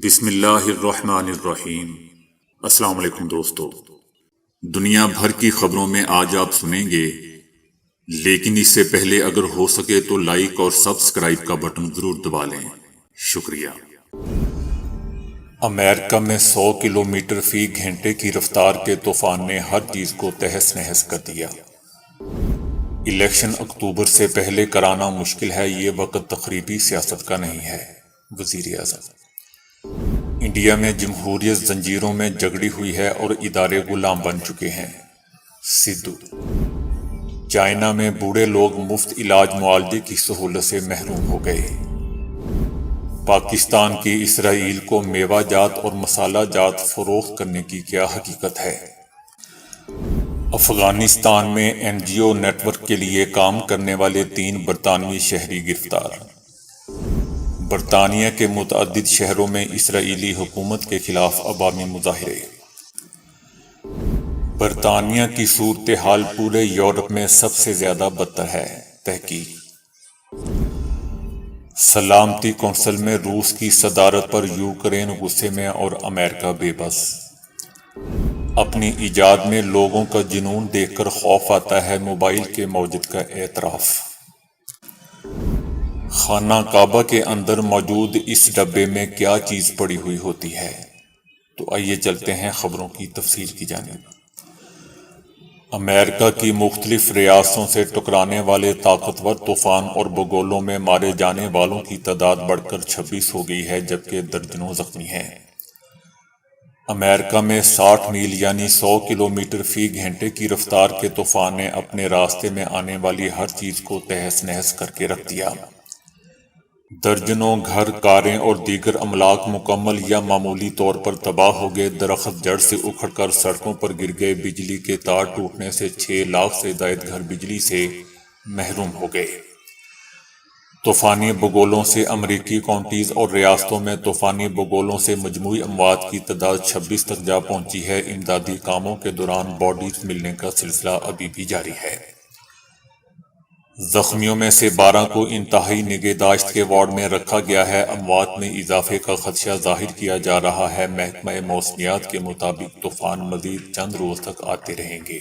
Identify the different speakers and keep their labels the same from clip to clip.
Speaker 1: بسم اللہ الرحمن الرحیم۔ السلام علیکم دوستو، دنیا بھر کی خبروں میں آج آپ سنیں گے، لیکن اس سے پہلے اگر ہو سکے تو لائک اور سبسکرائب کا بٹن ضرور دبا لیں۔ شکریہ۔ امریکہ میں 100 کلومیٹر فی گھنٹے کی رفتار کے طوفان نے ہر چیز کو تہس نہس کر دیا۔ الیکشن اکتوبر سے پہلے کرانا مشکل ہے، یہ وقت تقریبی سیاست کا نہیں ہے۔ وزیر اعظم۔ انڈیا میں جمہوریت زنجیروں میں جکڑی ہوئی ہے اور ادارے غلام بن چکے ہیں۔ سدھو۔ چائنا میں بوڑھے لوگ مفت علاج معالجے کی سہولت سے محروم ہو گئے۔ پاکستان کی اسرائیل کو میوہ جات اور مسالہ جات فروخت کرنے کی کیا حقیقت ہے؟ افغانستان میں این جی او نیٹ ورک کے لیے کام کرنے والے 3 برطانوی شہری گرفتار۔ برطانیہ کے متعدد شہروں میں اسرائیلی حکومت کے خلاف عوامی مظاہرے۔ برطانیہ کی صورتحال پورے یورپ میں سب سے زیادہ بدتر ہے، تحقیق۔ سلامتی کونسل میں روس کی صدارت پر یوکرین غصے میں اور امریکہ بے بس۔ اپنی ایجاد میں لوگوں کا جنون دیکھ کر خوف آتا ہے، موبائل کے موجد کا اعتراف۔ خانہ کعبہ کے اندر موجود اس ڈبے میں کیا چیز پڑی ہوئی ہوتی ہے؟ تو آئیے چلتے ہیں خبروں کی تفصیل کی جانب۔ امریکہ کی مختلف ریاستوں سے ٹکرانے والے طاقتور طوفان اور بگولوں میں مارے جانے والوں کی تعداد بڑھ کر 26 ہو گئی ہے، جبکہ درجنوں زخمی ہیں۔ امریکہ میں 60 میل یعنی 100 کلومیٹر فی گھنٹے کی رفتار کے طوفان نے اپنے راستے میں آنے والی ہر چیز کو تہس نہس کر کے رکھ دیا۔ درجنوں گھر، کاریں اور دیگر املاک مکمل یا معمولی طور پر تباہ ہو گئے، درخت جڑ سے اکھڑ کر سڑکوں پر گر گئے، بجلی کے تار ٹوٹنے سے 6 لاکھ سے زائد گھر بجلی سے محروم ہو گئے۔ طوفانی بگولوں سے امریکی کاؤنٹیز اور ریاستوں میں طوفانی بگولوں سے مجموعی اموات کی تعداد 26 تک جا پہنچی ہے۔ امدادی کاموں کے دوران باڈیز ملنے کا سلسلہ ابھی بھی جاری ہے۔ زخمیوں میں سے 12 کو انتہائی نگہداشت کے وارڈ میں رکھا گیا ہے۔ اموات میں اضافے کا خدشہ ظاہر کیا جا رہا ہے۔ محکمہ موسمیات کے مطابق طوفان مزید چند روز تک آتے رہیں گے۔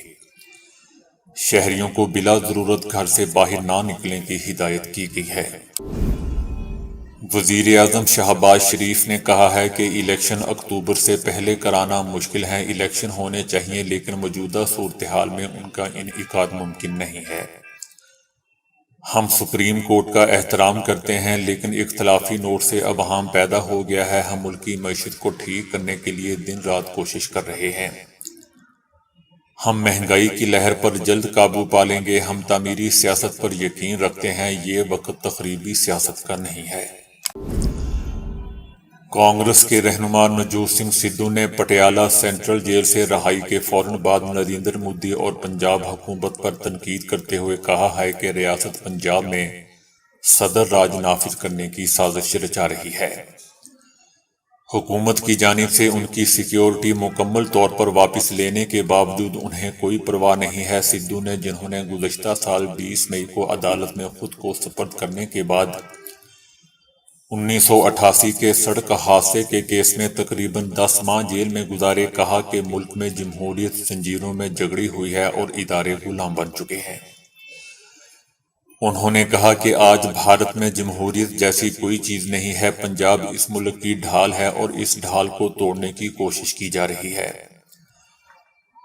Speaker 1: شہریوں کو بلا ضرورت گھر سے باہر نہ نکلنے کی ہدایت کی گئی ہے۔ وزیر اعظم شہباز شریف نے کہا ہے کہ الیکشن اکتوبر سے پہلے کرانا مشکل ہے۔ الیکشن ہونے چاہیے لیکن موجودہ صورتحال میں ان کا انعقاد ممکن نہیں ہے۔ ہم سپریم کورٹ کا احترام کرتے ہیں، لیکن اختلافی نوٹ سے ابہام پیدا ہو گیا ہے۔ ہم ملکی معیشت کو ٹھیک کرنے کے لیے دن رات کوشش کر رہے ہیں۔ ہم مہنگائی کی لہر پر جلد قابو پا لیں گے۔ ہم تعمیری سیاست پر یقین رکھتے ہیں، یہ وقت تقریبی سیاست کا نہیں ہے۔ کانگریس کے رہنما نوجوت سنگھ سدھو نے پٹیالہ سینٹرل جیل سے رہائی کے فوراً بعد نریندر مودی اور پنجاب حکومت پر تنقید کرتے ہوئے کہا ہے کہ ریاست پنجاب میں صدر راج نافذ کرنے کی سازش رچا رہی ہے۔ حکومت کی جانب سے ان کی سیکیورٹی مکمل طور پر واپس لینے کے باوجود انہیں کوئی پرواہ نہیں ہے۔ سدھو نے، جنہوں نے گزشتہ سال 20 مئی کو عدالت میں خود کو سپرد کرنے کے بعد 1988 کے سڑک حادثے کے کیس میں تقریباً 10 ماہ جیل میں گزارے، کہا کہ ملک میں جمہوریت زنجیروں میں جکڑی ہوئی ہے اور ادارے غلام بن چکے ہیں۔ انہوں نے کہا کہ آج بھارت میں جمہوریت جیسی کوئی چیز نہیں ہے۔ پنجاب اس ملک کی ڈھال ہے اور اس ڈھال کو توڑنے کی کوشش کی جا رہی ہے۔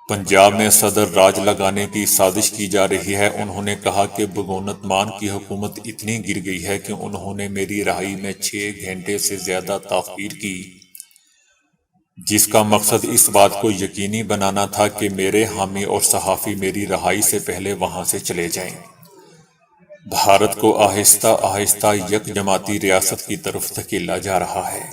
Speaker 1: پنجاب میں صدر راج لگانے کی سازش کی جا رہی ہے۔ انہوں نے کہا کہ بھگونت مان کی حکومت اتنی گر گئی ہے کہ انہوں نے میری رہائی میں 6 گھنٹے سے زیادہ تاخیر کی، جس کا مقصد اس بات کو یقینی بنانا تھا کہ میرے حامی اور صحافی میری رہائی سے پہلے وہاں سے چلے جائیں۔ بھارت کو آہستہ آہستہ یک جماعتی ریاست کی طرف دھکیلا جا رہا ہے۔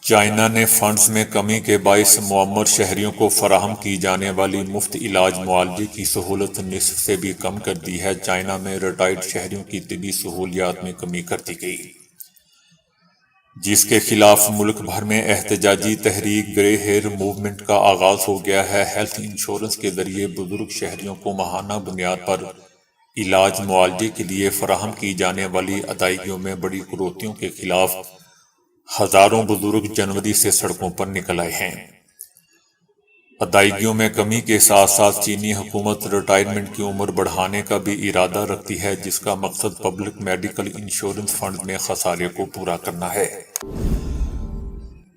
Speaker 1: چائنا نے فنڈز میں کمی کے باعث معمر شہریوں کو فراہم کی جانے والی مفت علاج معالجے کی سہولت نصف سے بھی کم کر دی ہے۔ چائنا میں ریٹائرڈ شہریوں کی طبی سہولیات میں کمی کر دی گئی، جس کے خلاف ملک بھر میں احتجاجی تحریک گرے ہیئر موومنٹ کا آغاز ہو گیا ہے۔ ہیلتھ انشورنس کے ذریعے بزرگ شہریوں کو ماہانہ بنیاد پر علاج معالجے کے لیے فراہم کی جانے والی ادائیگیوں میں بڑی کٹوتیوں کے خلاف ہزاروں بزرگ جنوری سے سڑکوں پر نکل آئے ہیں۔ ادائیگیوں میں کمی کے ساتھ ساتھ چینی حکومت ریٹائرمنٹ کی عمر بڑھانے کا بھی ارادہ رکھتی ہے، جس کا مقصد پبلک میڈیکل انشورنس فنڈ میں خسارے کو پورا کرنا ہے۔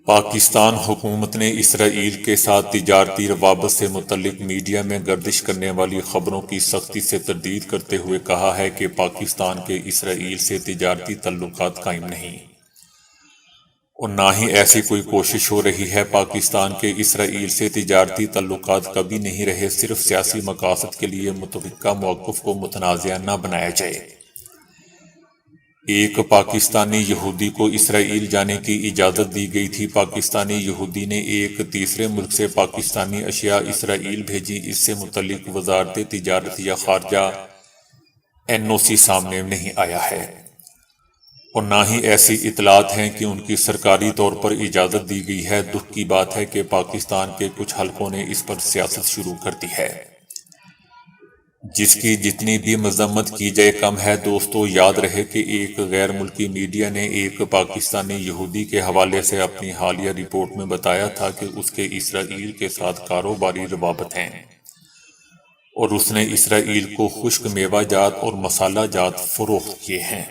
Speaker 1: پاکستان حکومت نے اسرائیل کے ساتھ تجارتی روابط سے متعلق میڈیا میں گردش کرنے والی خبروں کی سختی سے تردید کرتے ہوئے کہا ہے کہ پاکستان کے اسرائیل سے تجارتی تعلقات قائم نہیں، اور نہ ہی ایسی کوئی کوشش ہو رہی ہے۔ پاکستان کے اسرائیل سے تجارتی تعلقات کبھی نہیں رہے، صرف سیاسی مقاصد کے لیے متفقہ موقف کو متنازع نہ بنایا جائے۔ ایک پاکستانی یہودی کو اسرائیل جانے کی اجازت دی گئی تھی۔ پاکستانی یہودی نے ایک تیسرے ملک سے پاکستانی اشیاء اسرائیل بھیجی، اس سے متعلق وزارت تجارت یا خارجہ NOC سامنے نہیں آیا ہے، اور نہ ہی ایسی اطلاعات ہیں کہ ان کی سرکاری طور پر اجازت دی گئی ہے۔ دکھ کی بات ہے کہ پاکستان کے کچھ حلقوں نے اس پر سیاست شروع کر دی ہے، جس کی جتنی بھی مذمت کی جائے کم ہے۔ دوستو، یاد رہے کہ ایک غیر ملکی میڈیا نے ایک پاکستانی یہودی کے حوالے سے اپنی حالیہ رپورٹ میں بتایا تھا کہ اس کے اسرائیل کے ساتھ کاروباری روابط ہیں، اور اس نے اسرائیل کو خشک میوہ جات اور مسالہ جات فروخت کیے ہیں۔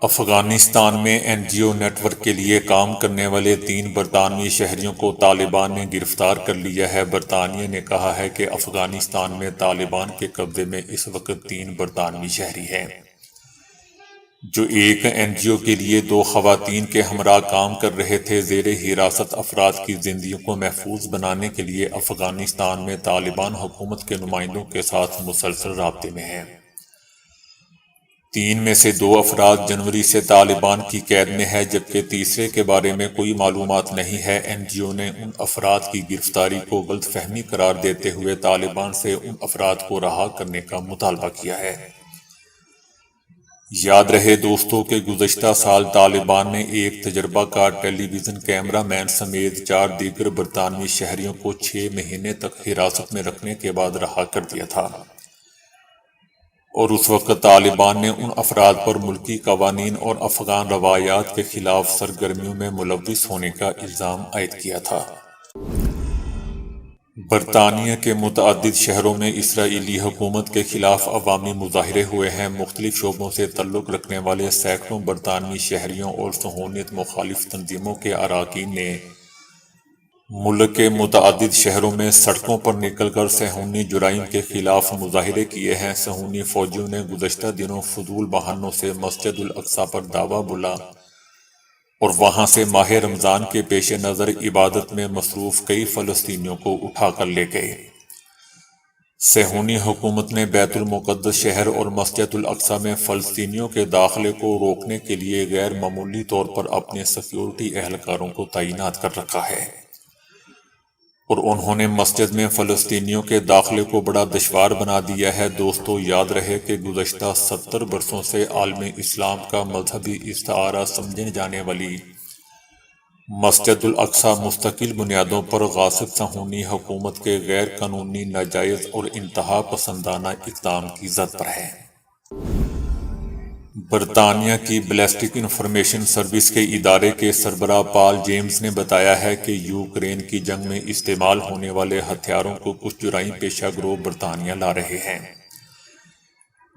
Speaker 1: افغانستان میں NGO نیٹ ورک کے لیے کام کرنے والے 3 برطانوی شہریوں کو طالبان نے گرفتار کر لیا ہے۔ برطانیہ نے کہا ہے کہ افغانستان میں طالبان کے قبضے میں اس وقت 3 برطانوی شہری ہیں، جو ایک NGO کے لیے 2 خواتین کے ہمراہ کام کر رہے تھے۔ زیر حراست افراد کی زندگیوں کو محفوظ بنانے کے لیے افغانستان میں طالبان حکومت کے نمائندوں کے ساتھ مسلسل رابطے میں ہیں۔ 3 میں سے 2 افراد جنوری سے طالبان کی قید میں ہے، جبکہ تیسرے کے بارے میں کوئی معلومات نہیں ہے۔ NGO نے ان افراد کی گرفتاری کو غلط فہمی قرار دیتے ہوئے طالبان سے ان افراد کو رہا کرنے کا مطالبہ کیا ہے۔ یاد رہے دوستو کہ گزشتہ سال طالبان نے ایک تجربہ کار ٹیلی ویژن کیمرہ مین سمیت 4 دیگر برطانوی شہریوں کو 6 مہینے تک حراست میں رکھنے کے بعد رہا کر دیا تھا، اور اس وقت طالبان نے ان افراد پر ملکی قوانین اور افغان روایات کے خلاف سرگرمیوں میں ملوث ہونے کا الزام عائد کیا تھا۔ برطانیہ کے متعدد شہروں میں اسرائیلی حکومت کے خلاف عوامی مظاہرے ہوئے ہیں۔ مختلف شعبوں سے تعلق رکھنے والے سینکڑوں برطانوی شہریوں اور صہیونیت مخالف تنظیموں کے اراکین نے ملک کے متعدد شہروں میں سڑکوں پر نکل کر صہیونی جرائم کے خلاف مظاہرے کیے ہیں۔ صہیونی فوجیوں نے گزشتہ دنوں فضول بہانوں سے مسجد الاقصی پر دعویٰ بولا اور وہاں سے ماہ رمضان کے پیش نظر عبادت میں مصروف کئی فلسطینیوں کو اٹھا کر لے گئے۔ صہیونی حکومت نے بیت المقدس شہر اور مسجد الاقصی میں فلسطینیوں کے داخلے کو روکنے کے لیے غیر معمولی طور پر اپنے سیکیورٹی اہلکاروں کو تعینات کر رکھا ہے، اور انہوں نے مسجد میں فلسطینیوں کے داخلے کو بڑا دشوار بنا دیا ہے۔ دوستو، یاد رہے کہ گزشتہ 70 برسوں سے عالم اسلام کا مذہبی استعارہ سمجھے جانے والی مسجد الاقصی مستقل بنیادوں پر غاصب صہیونی حکومت کے غیر قانونی، ناجائز اور انتہا پسندانہ اقدام کی زد پر ہے۔ برطانیہ کی بیلسٹک انفارمیشن سروس کے ادارے کے سربراہ پال جیمز نے بتایا ہے کہ یوکرین کی جنگ میں استعمال ہونے والے ہتھیاروں کو کچھ جرائم پیشہ گروہ برطانیہ لا رہے ہیں،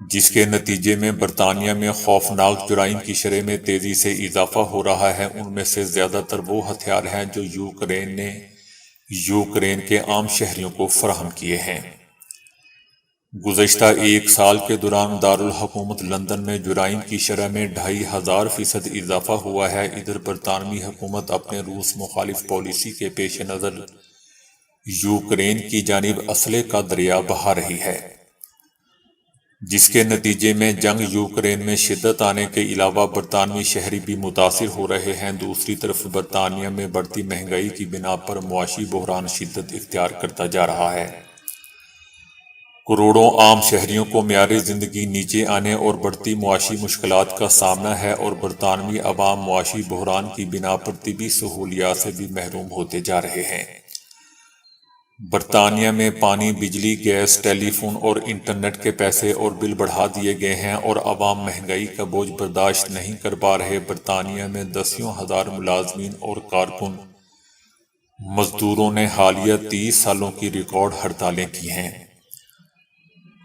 Speaker 1: جس کے نتیجے میں برطانیہ میں خوفناک جرائم کی شرح میں تیزی سے اضافہ ہو رہا ہے۔ ان میں سے زیادہ تر وہ ہتھیار ہیں جو یوکرین نے یوکرین کے عام شہریوں کو فراہم کیے ہیں۔ گزشتہ 1 سال کے دوران دارالحکومت لندن میں جرائم کی شرح میں 2500% اضافہ ہوا ہے۔ ادھر برطانوی حکومت اپنے روس مخالف پالیسی کے پیش نظر یوکرین کی جانب اسلحے کا دریا بہا رہی ہے، جس کے نتیجے میں جنگ یوکرین میں شدت آنے کے علاوہ برطانوی شہری بھی متاثر ہو رہے ہیں۔ دوسری طرف برطانیہ میں بڑھتی مہنگائی کی بنا پر معاشی بحران شدت اختیار کرتا جا رہا ہے۔ کروڑوں عام شہریوں کو معیار زندگی نیچے آنے اور بڑھتی معاشی مشکلات کا سامنا ہے، اور برطانوی عوام معاشی بحران کی بنا پر طبی سہولیات سے بھی محروم ہوتے جا رہے ہیں۔ برطانیہ میں پانی، بجلی، گیس، ٹیلی فون اور انٹرنیٹ کے پیسے اور بل بڑھا دیے گئے ہیں اور عوام مہنگائی کا بوجھ برداشت نہیں کر پا رہے۔ برطانیہ میں 10,000 ملازمین اور کارکن مزدوروں نے حالیہ 30 سالوں کی ریکارڈ ہڑتالیں کی ہیں۔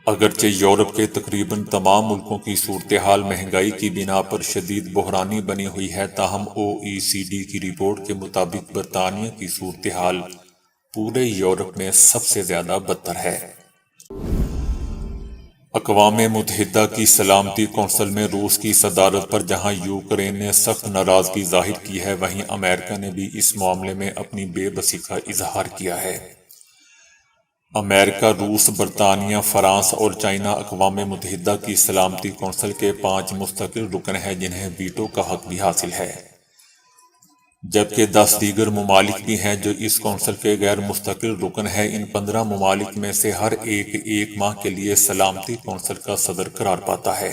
Speaker 1: اگرچہ یورپ کے تقریباً تمام ملکوں کی صورتحال مہنگائی کی بنا پر شدید بحرانی بنی ہوئی ہے، تاہم OECD کی رپورٹ کے مطابق برطانیہ کی صورتحال پورے یورپ میں سب سے زیادہ بدتر ہے۔ اقوام متحدہ کی سلامتی کونسل میں روس کی صدارت پر جہاں یوکرین نے سخت ناراضگی ظاہر کی ہے، وہیں امریکہ نے بھی اس معاملے میں اپنی بے بسی کا اظہار کیا ہے۔ امریکہ، روس، برطانیہ، فرانس اور چائنا اقوام متحدہ کی سلامتی کونسل کے 5 مستقل رکن ہیں جنہیں ویٹو کا حق بھی حاصل ہے، جبکہ 10 دیگر ممالک بھی ہیں جو اس کونسل کے غیر مستقل رکن ہیں۔ ان 15 ممالک میں سے ہر ایک ماہ کے لیے سلامتی کونسل کا صدر قرار پاتا ہے،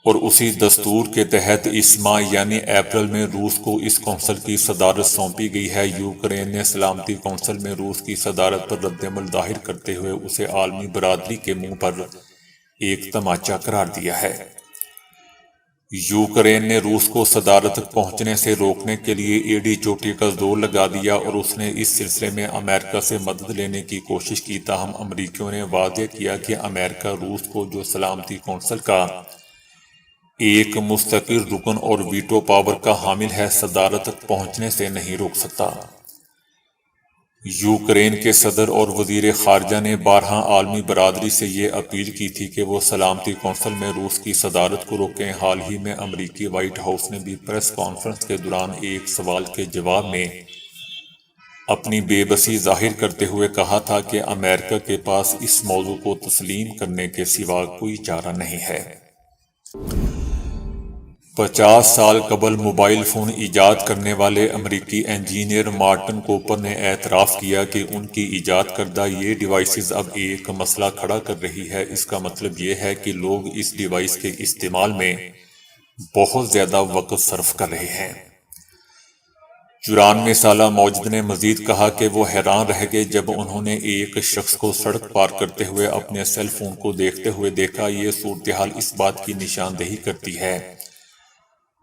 Speaker 1: اور اسی دستور کے تحت اس ماہ یعنی اپریل میں روس کو اس کونسل کی صدارت سونپی گئی ہے۔ یوکرین نے سلامتی کونسل میں روس کی صدارت پر رد عمل ظاہر کرتے ہوئے اسے عالمی برادری کے منہ پر ایک تماچا قرار دیا ہے۔ یوکرین نے روس کو صدارت تک پہنچنے سے روکنے کے لیے ایڑی چوٹی کا زور لگا دیا اور اس نے اس سلسلے میں امریکہ سے مدد لینے کی کوشش کی، تاہم امریکیوں نے واضح کیا کہ امریکہ روس کو، جو سلامتی کونسل کا ایک مستقل رکن اور ویٹو پاور کا حامل ہے، صدارت تک پہنچنے سے نہیں روک سکتا۔ یوکرین کے صدر اور وزیر خارجہ نے بارہا عالمی برادری سے یہ اپیل کی تھی کہ وہ سلامتی کونسل میں روس کی صدارت کو روکیں۔ حال ہی میں امریکی وائٹ ہاؤس نے بھی پریس کانفرنس کے دوران ایک سوال کے جواب میں اپنی بے بسی ظاہر کرتے ہوئے کہا تھا کہ امریکہ کے پاس اس موضوع کو تسلیم کرنے کے سوا کوئی چارہ نہیں ہے۔ 50 سال قبل موبائل فون ایجاد کرنے والے امریکی انجینئر مارٹن کوپر نے اعتراف کیا کہ ان کی ایجاد کردہ یہ ڈیوائسز اب ایک مسئلہ کھڑا کر رہی ہے۔ اس کا مطلب یہ ہے کہ لوگ اس ڈیوائس کے استعمال میں بہت زیادہ وقت صرف کر رہے ہیں۔ 94 سالہ موجد نے مزید کہا کہ وہ حیران رہ گئے جب انہوں نے ایک شخص کو سڑک پار کرتے ہوئے اپنے سیل فون کو دیکھتے ہوئے دیکھا۔ یہ صورتحال اس بات کی نشاندہی کرتی ہے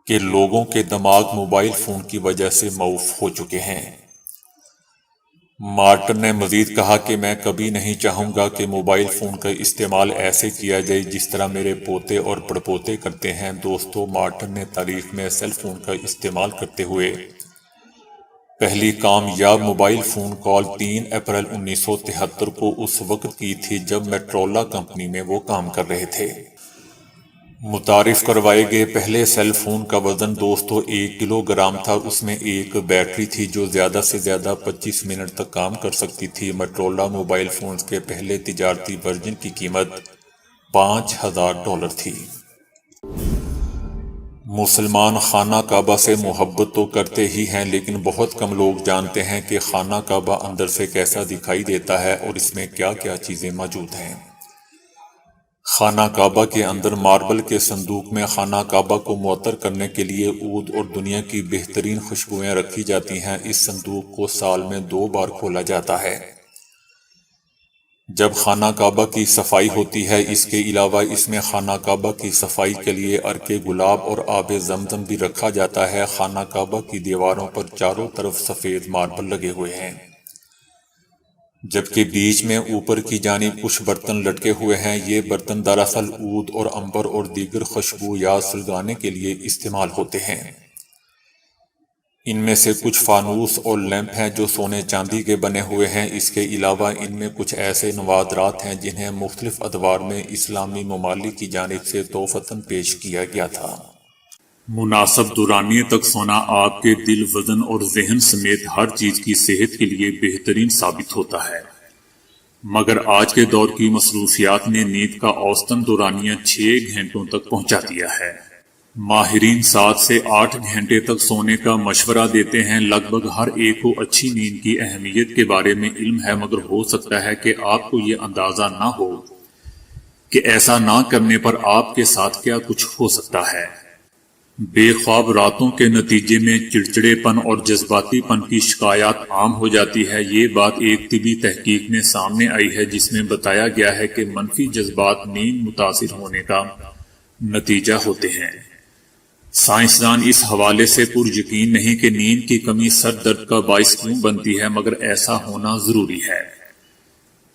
Speaker 1: کہ لوگوں کے دماغ موبائل فون کی وجہ سے معوف ہو چکے ہیں۔ مارٹن نے مزید کہا کہ میں کبھی نہیں چاہوں گا کہ موبائل فون کا استعمال ایسے کیا جائے جس طرح میرے پوتے اور پڑپوتے کرتے ہیں۔ دوستو، مارٹن نے تاریخ میں سیل فون کا استعمال کرتے ہوئے پہلی کامیاب موبائل فون کال 3 اپریل 1973 کو اس وقت کی تھی جب میٹرولا کمپنی میں وہ کام کر رہے تھے۔ متعارف کروائے گئے پہلے سیل فون کا وزن دوستو 1 کلو گرام تھا۔ اس میں ایک بیٹری تھی جو زیادہ سے زیادہ 25 منٹ تک کام کر سکتی تھی۔ میٹرولا موبائل فونز کے پہلے تجارتی ورژن کی قیمت $5,000 تھی۔ مسلمان خانہ کعبہ سے محبت تو کرتے ہی ہیں، لیکن بہت کم لوگ جانتے ہیں کہ خانہ کعبہ اندر سے کیسا دکھائی دیتا ہے اور اس میں کیا کیا چیزیں موجود ہیں۔ خانہ کعبہ کے اندر ماربل کے صندوق میں خانہ کعبہ کو معطر کرنے کے لیے عود اور دنیا کی بہترین خوشبوئیں رکھی جاتی ہیں۔ اس صندوق کو سال میں 2 بار کھولا جاتا ہے جب خانہ کعبہ کی صفائی ہوتی ہے۔ اس کے علاوہ اس میں خانہ کعبہ کی صفائی کے لیے عرق گلاب اور آب زمزم بھی رکھا جاتا ہے۔ خانہ کعبہ کی دیواروں پر چاروں طرف سفید ماربل لگے ہوئے ہیں، جبکہ بیچ میں اوپر کی جانب کچھ برتن لٹکے ہوئے ہیں۔ یہ برتن دراصل عود اور عنبر اور دیگر خوشبویات سلگانے کے لیے استعمال ہوتے ہیں۔ ان میں سے کچھ فانوس اور لیمپ ہیں جو سونے چاندی کے بنے ہوئے ہیں۔ اس کے علاوہ ان میں کچھ ایسے نوادرات ہیں جنہیں مختلف ادوار میں اسلامی ممالک کی جانب سے تحفتاً پیش کیا گیا تھا۔ مناسب دورانیے تک سونا آپ کے دل، وزن اور ذہن سمیت ہر چیز کی صحت کے لیے بہترین ثابت ہوتا ہے، مگر آج کے دور کی مصروفیات نے نیند کا اوسطاً دورانیہ 6 گھنٹوں تک پہنچا دیا ہے۔ ماہرین 7 سے 8 گھنٹے تک سونے کا مشورہ دیتے ہیں۔ لگ بھگ ہر ایک کو اچھی نیند کی اہمیت کے بارے میں علم ہے، مگر ہو سکتا ہے کہ آپ کو یہ اندازہ نہ ہو کہ ایسا نہ کرنے پر آپ کے ساتھ کیا کچھ ہو سکتا ہے۔ بے خواب راتوں کے نتیجے میں چڑچڑے پن اور جذباتی پن کی شکایات عام ہو جاتی ہے۔ یہ بات ایک طبی تحقیق میں سامنے آئی ہے جس میں بتایا گیا ہے کہ منفی جذبات نیند متاثر ہونے کا نتیجہ ہوتے ہیں۔ سائنسدان اس حوالے سے پر یقین نہیں کہ نیند کی کمی سر درد کا باعث کیوں بنتی ہے، مگر ایسا ہونا ضروری ہے۔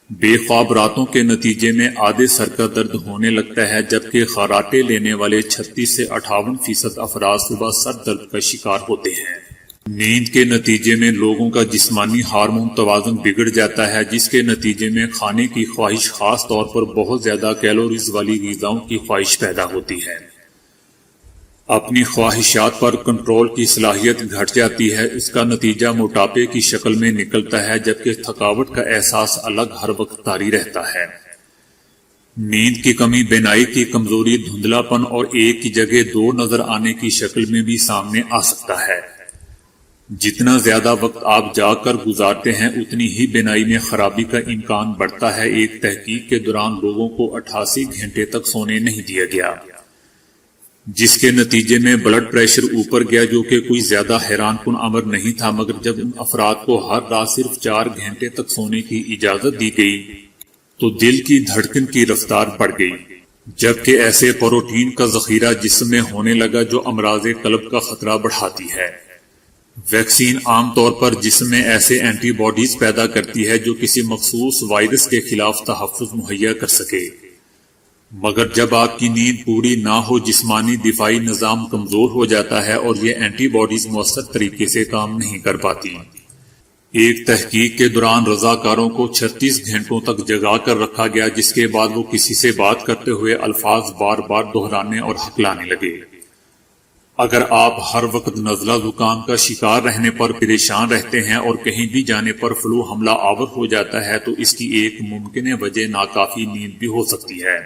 Speaker 1: بے خواب راتوں کے نتیجے میں آدھے سر کا درد ہونے لگتا ہے، جبکہ خراٹے لینے والے 36 سے 58% افراد صبح سر درد کا شکار ہوتے ہیں۔ نیند کے نتیجے میں لوگوں کا جسمانی ہارمون توازن بگڑ جاتا ہے، جس کے نتیجے میں کھانے کی خواہش، خاص طور پر بہت زیادہ کیلوریز والی غذاؤں کی خواہش پیدا ہوتی ہے۔ اپنی خواہشات پر کنٹرول کی صلاحیت گھٹ جاتی ہے۔ اس کا نتیجہ موٹاپے کی شکل میں نکلتا ہے، جبکہ تھکاوٹ کا احساس الگ ہر وقت طاری رہتا ہے۔ نیند کی کمی بینائی کی کمزوری، دھندلا پن اور ایک کی جگہ دو نظر آنے کی شکل میں بھی سامنے آ سکتا ہے۔ جتنا زیادہ وقت آپ جاگ کر گزارتے ہیں اتنی ہی بینائی میں خرابی کا امکان بڑھتا ہے۔ ایک تحقیق کے دوران لوگوں کو 88 گھنٹے تک سونے نہیں دیا گیا، جس کے نتیجے میں بلڈ پریشر اوپر گیا، جو کہ کوئی زیادہ حیران کن امر نہیں تھا۔ مگر جب ان افراد کو ہر رات صرف 4 گھنٹے تک سونے کی اجازت دی گئی تو دل کی دھڑکن کی رفتار بڑھ گئی، جبکہ ایسے پروٹین کا ذخیرہ جسم میں ہونے لگا جو امراض قلب کا خطرہ بڑھاتی ہے۔ ویکسین عام طور پر جسم میں ایسے اینٹی باڈیز پیدا کرتی ہے جو کسی مخصوص وائرس کے خلاف تحفظ مہیا کر سکے، مگر جب آپ کی نیند پوری نہ ہو جسمانی دفاعی نظام کمزور ہو جاتا ہے اور یہ اینٹی باڈیز مؤثر طریقے سے کام نہیں کر پاتی۔ ایک تحقیق کے دوران رضاکاروں کو 36 گھنٹوں تک جگا کر رکھا گیا، جس کے بعد وہ کسی سے بات کرتے ہوئے الفاظ بار بار دہرانے اور ہکلانے لگے۔ اگر آپ ہر وقت نزلہ زکام کا شکار رہنے پر پریشان رہتے ہیں اور کہیں بھی جانے پر فلو حملہ آور ہو جاتا ہے تو اس کی ایک ممکنہ وجہ ناکافی نیند بھی ہو سکتی ہے۔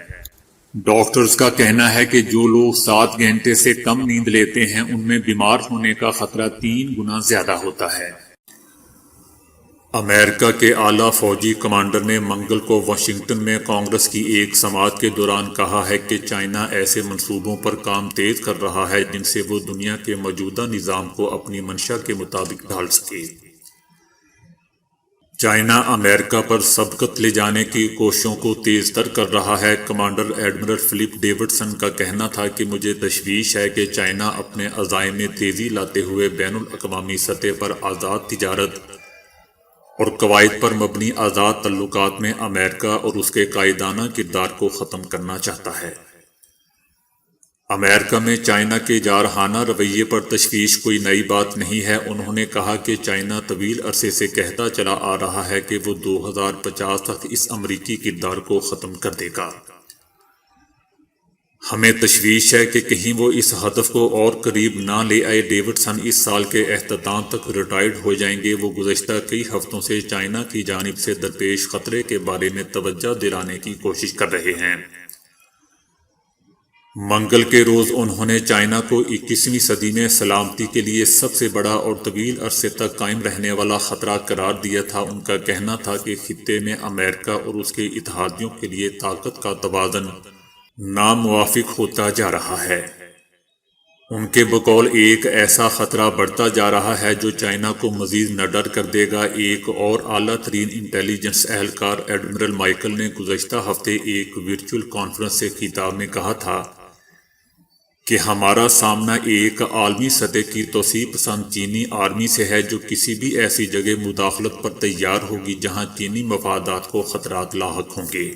Speaker 1: ڈاکٹرز کا کہنا ہے کہ جو لوگ 7 گھنٹے سے کم نیند لیتے ہیں ان میں بیمار ہونے کا خطرہ 3 گنا زیادہ ہوتا ہے۔ امریکہ کے اعلیٰ فوجی کمانڈر نے منگل کو واشنگٹن میں کانگریس کی ایک سماعت کے دوران کہا ہے کہ چائنا ایسے منصوبوں پر کام تیز کر رہا ہے جن سے وہ دنیا کے موجودہ نظام کو اپنی منشا کے مطابق ڈھال سکے۔ چائنا امریکہ پر سبقت لے جانے کی کوششوں کو تیز تر کر رہا ہے۔ کمانڈر ایڈمرل فلپ ڈیوڈسن کا کہنا تھا کہ مجھے تشویش ہے کہ چائنا اپنے عزائم میں تیزی لاتے ہوئے بین الاقوامی سطح پر آزاد تجارت اور قواعد پر مبنی آزاد تعلقات میں امریکہ اور اس کے قائدانہ کردار کو ختم کرنا چاہتا ہے۔ امریکہ میں چائنا کے جارحانہ رویے پر تشویش کوئی نئی بات نہیں ہے۔ انہوں نے کہا کہ چائنا طویل عرصے سے کہتا چلا آ رہا ہے کہ وہ 2050 تک اس امریکی کردار کو ختم کر دے گا۔ ہمیں تشویش ہے کہ کہیں وہ اس ہدف کو اور قریب نہ لے آئے۔ ڈیوڈسن اس سال کے اختتام تک ریٹائرڈ ہو جائیں گے۔ وہ گزشتہ کئی ہفتوں سے چائنا کی جانب سے درپیش خطرے کے بارے میں توجہ دلانے کی کوشش کر رہے ہیں۔ منگل کے روز انہوں نے چائنا کو 21ویں صدی میں سلامتی کے لیے سب سے بڑا اور طویل عرصے تک قائم رہنے والا خطرہ قرار دیا تھا۔ ان کا کہنا تھا کہ خطے میں امریکہ اور اس کے اتحادیوں کے لیے طاقت کا توازن ناموافق ہوتا جا رہا ہے۔ ان کے بقول ایک ایسا خطرہ بڑھتا جا رہا ہے جو چائنا کو مزید نڈر کر دے گا۔ ایک اور اعلیٰ ترین انٹیلیجنس اہلکار ایڈمرل مائیکل نے گزشتہ ہفتے ایک ورچوئل کانفرنس سے خطاب میں کہا تھا کہ ہمارا سامنا ایک عالمی سطح کی توسیع پسند چینی آرمی سے ہے جو کسی بھی ایسی جگہ مداخلت پر تیار ہوگی جہاں چینی مفادات کو خطرات لاحق ہوں گے۔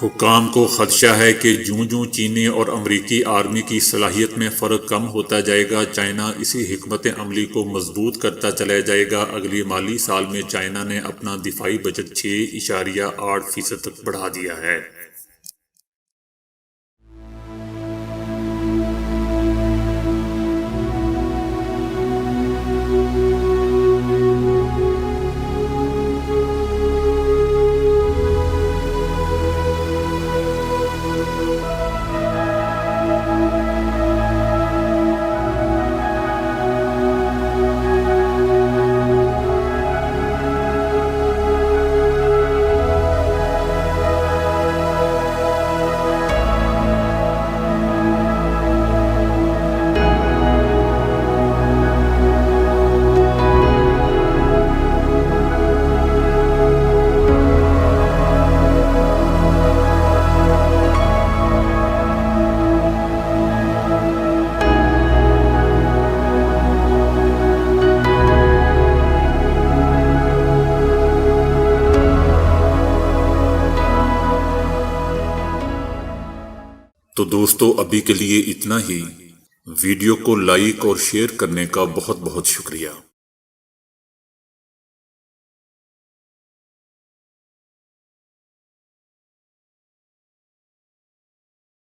Speaker 1: حکام کو خدشہ ہے کہ جوں چینی اور امریکی آرمی کی صلاحیت میں فرق کم ہوتا جائے گا، چائنا اسی حکمت عملی کو مضبوط کرتا چلا جائے گا۔ اگلی مالی سال میں چائنا نے اپنا دفاعی بجٹ 6.8% تک بڑھا دیا ہے۔ تو دوستو ابھی کے لیے اتنا ہی۔ ویڈیو کو لائک اور شیئر کرنے کا بہت بہت شکریہ۔